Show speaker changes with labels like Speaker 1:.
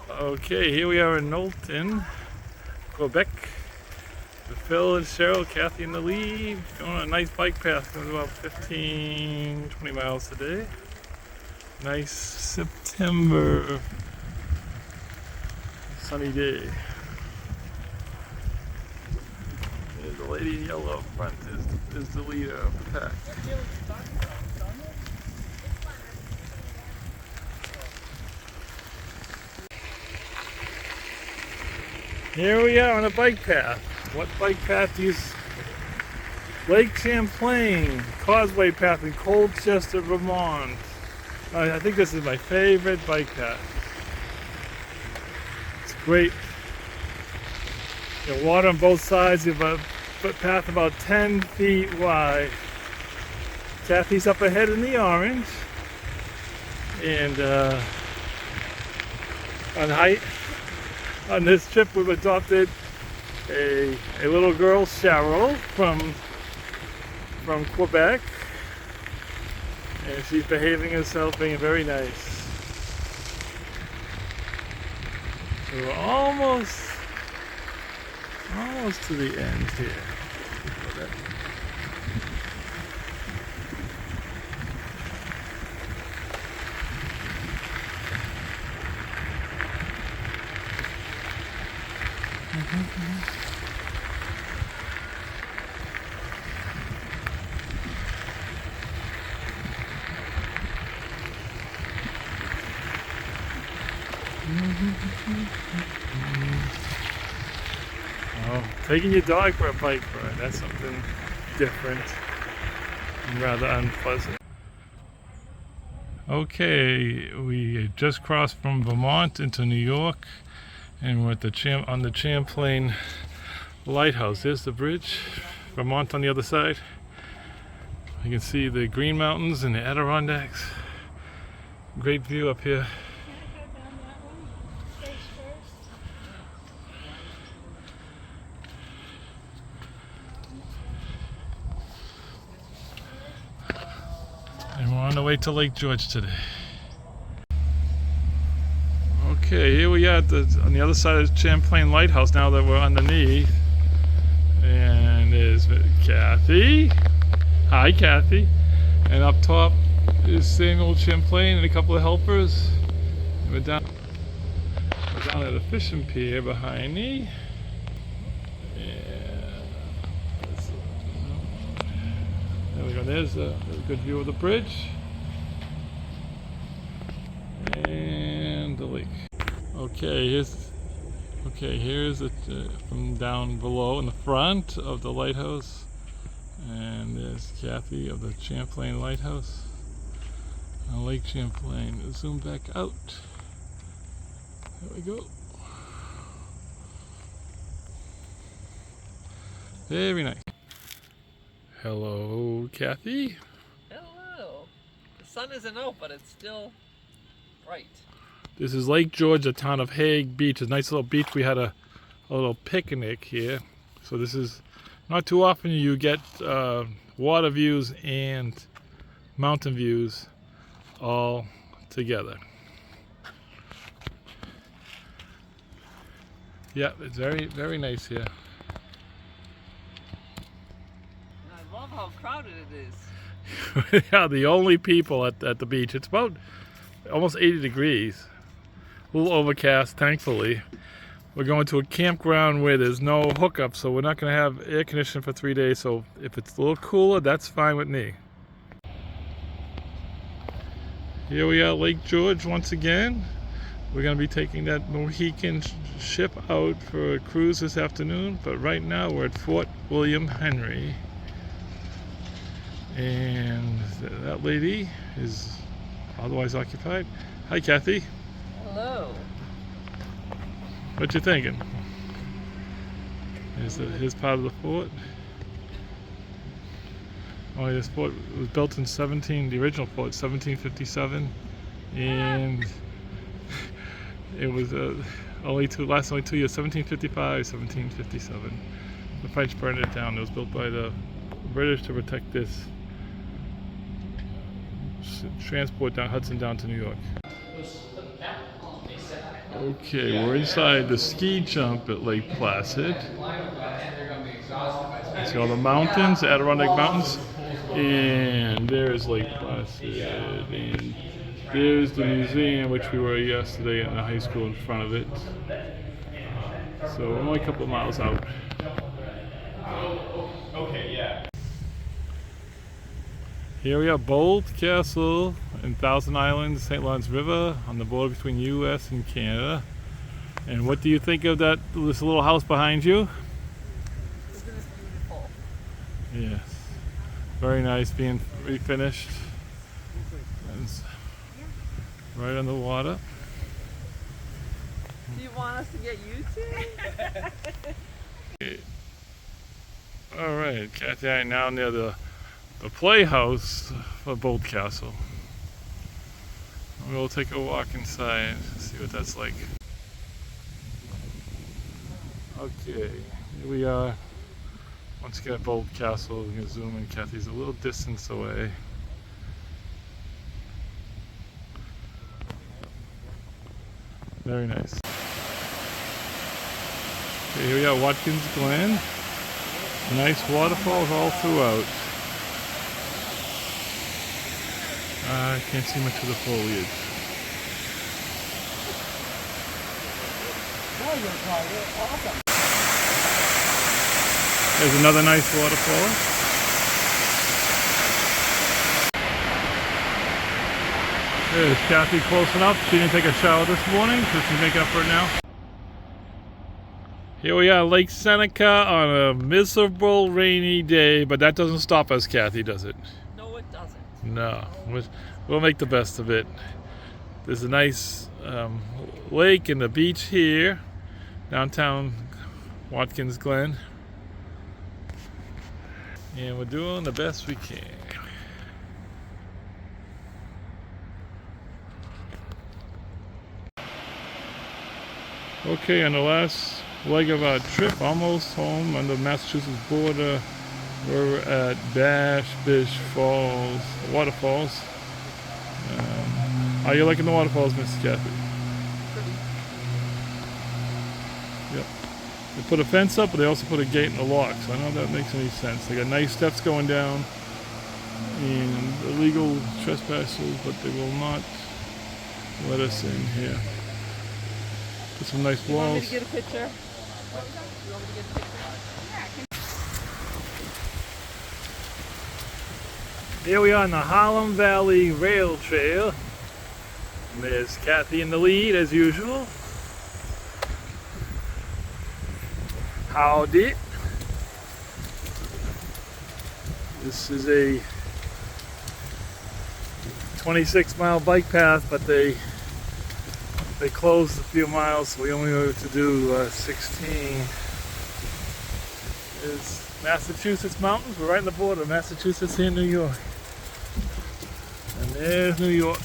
Speaker 1: Okay, here we are in Knowlton, Quebec. With Phil and Cheryl, Kathy in the lead, going on a nice bike path, going about 15, 20 miles today. Nice September sunny day. There's the lady in yellow up front is the leader of the pack. Here we are on a bike path. What bike path do you see? Lake Champlain Causeway Path in Colchester, Vermont. I think this is my favorite bike path. It's great. You have water on both sides. You have a footpath about 10 feet wide. Kathy's up ahead in the orange. And on this trip we've adopted a little girl, Cheryl, from Quebec, and she's behaving herself, being very nice. So we're almost to the end here. Oh, taking your dog for a bike ride, that's something different and rather unpleasant. Okay, we just crossed from Vermont into New York, and we're at on the Champlain Lighthouse. There's the bridge, Vermont on the other side. You can see the Green Mountains and the Adirondacks. Great view up here. And we're on the way to Lake George today. Okay, here we are on the other side of the Champlain Lighthouse now that we're underneath. And there's Kathy. Hi, Kathy. And up top is Samuel Champlain and a couple of helpers. And we're down at a fishing pier behind me. There we go. There's a good view of the bridge and the lake. Okay, here's it from down below in the front of the lighthouse, and there's Kathy of the Champlain Lighthouse on Lake Champlain. Zoom back out. There we go. Very nice. Hello, Kathy.
Speaker 2: Hello. The sun isn't out, but it's still bright.
Speaker 1: This is Lake George, the town of Hague Beach. A nice little beach. We had a little picnic here. So this is not too often you get water views and mountain views all together. Yeah, it's very, very nice here.
Speaker 2: I love how crowded it is.
Speaker 1: Yeah, the only people at the beach. It's about almost 80 degrees. A little overcast, thankfully. We're going to a campground where there's no hookup, so we're not going to have air conditioning for 3 days. So if it's a little cooler, that's fine with me. Here we are, Lake George once again. We're going to be taking that Mohican ship out for a cruise this afternoon, but right now we're at Fort William Henry. And that lady is otherwise occupied. Hi, Kathy.
Speaker 2: Hello.
Speaker 1: What you thinking? Here's part of the fort. Oh, this fort was built in the original fort, 1757, and it was last only 2 years, 1755, 1757. The French burned it down. It was built by the British to protect this transport down Hudson down to New York. Okay, we're inside the ski jump at Lake Placid. See all the mountains, the Adirondack Mountains, and there's Lake Placid, and there's the museum, which we were yesterday in the high school in front of it. So we're only a couple of miles out. Here we are, Bold Castle in Thousand Islands, St. Lawrence River, on the border between U.S. and Canada. And what do you think of this little house behind you?
Speaker 2: Isn't it beautiful?
Speaker 1: Yes, very nice, being refinished. And it's right on the water.
Speaker 2: Do you want us to get YouTube?
Speaker 1: Okay. All right, Kathy and I are now near the playhouse for Bold Castle. We'll take a walk inside and see what that's like. Okay, here we are. Once again at Bold Castle, we can zoom in. Kathy's a little distance away. Very nice. Okay, here we are, Watkins Glen. Nice waterfalls all throughout. I can't see much of the foliage. There's another nice waterfall. There's Kathy close enough. She didn't take a shower this morning, so she's making up for it now. Here we are, Lake Seneca on a miserable rainy day, but that doesn't stop us, Kathy, does it?
Speaker 2: No, it doesn't.
Speaker 1: No, we'll make the best of it. There's a nice lake and the beach here, downtown Watkins Glen. And we're doing the best we can. Okay, on the last leg of our trip, almost home on the Massachusetts border, we're at Bash Bish Falls, waterfalls. How are you liking the waterfalls, Mrs. Kathy? Yep. They put a fence up, but they also put a gate and a lock, so I don't know if that makes any sense. They got nice steps going down and illegal trespassers, but they will not let us in here. Put some nice walls.
Speaker 2: You want me to get a picture? You want me to get a picture?
Speaker 1: Here we are on the Harlem Valley Rail Trail. And there's Kathy in the lead, as usual. Howdy. This is a 26-mile bike path, but they closed a few miles, so we only were to do 16. There's Massachusetts mountains. We're right on the border of Massachusetts and New York. And there's New York.